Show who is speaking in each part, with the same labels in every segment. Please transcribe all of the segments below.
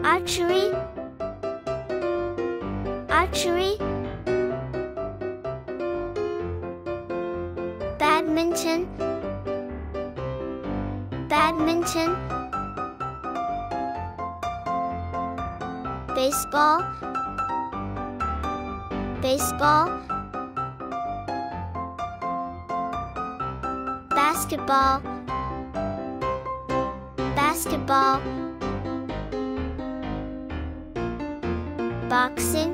Speaker 1: Archery, archery. Badminton, badminton. Baseball, baseball. Basketball, basketball. Boxing,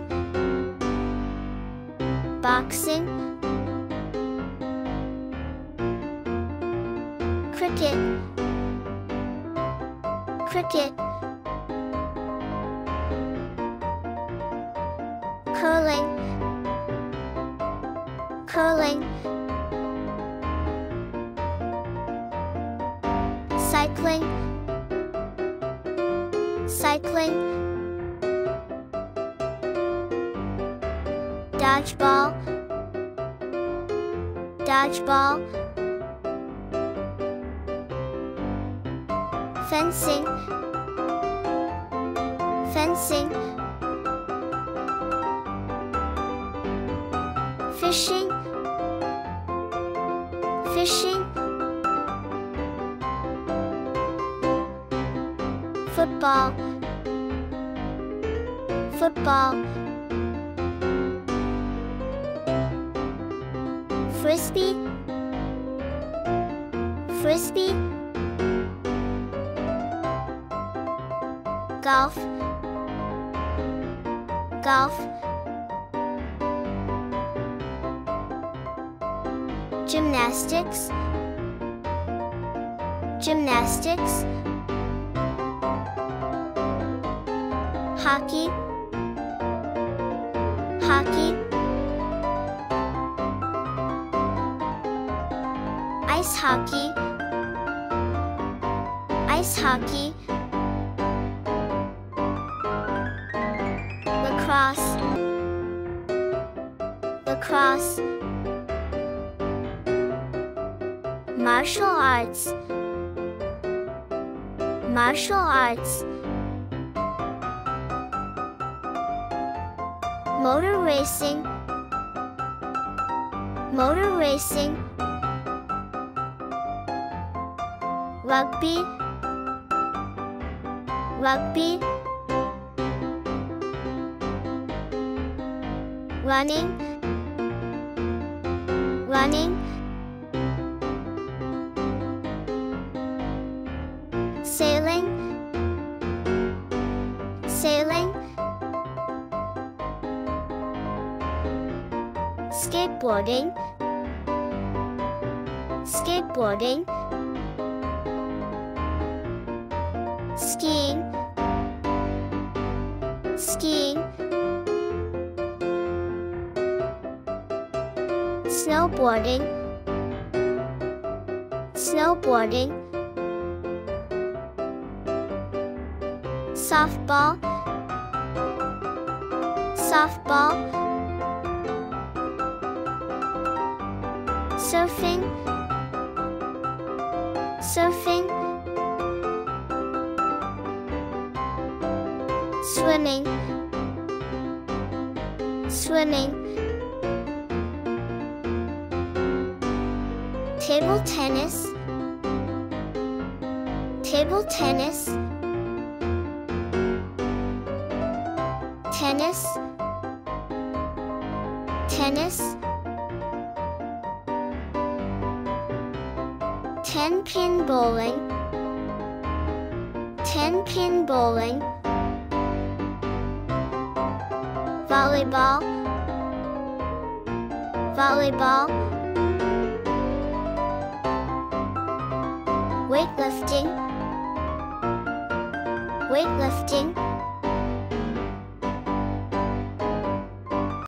Speaker 1: boxing. Cricket, cricket. Curling, curling. Cycling, cycling. Dodgeball, dodgeball. Fencing, fencing. Fishing, fishing. Football, football. Frisbee, frisbee. Golf, golf. Gymnastics, gymnastics. Hockey, hockey. Ice hockey, ice hockey. Lacrosse, lacrosse. Martial arts, martial arts. Motor racing, motor racing. Rugby, rugby. Running, running. Sailing, sailing. Skateboarding, skateboarding. Skiing, skiing. Snowboarding, snowboarding. Softball, softball. Surfing, surfing. Swimming, swimming. Table tennis, table tennis. Tennis, tennis. 10-pin bowling, 10-pin bowling. Volleyball, volleyball. Weightlifting, weightlifting.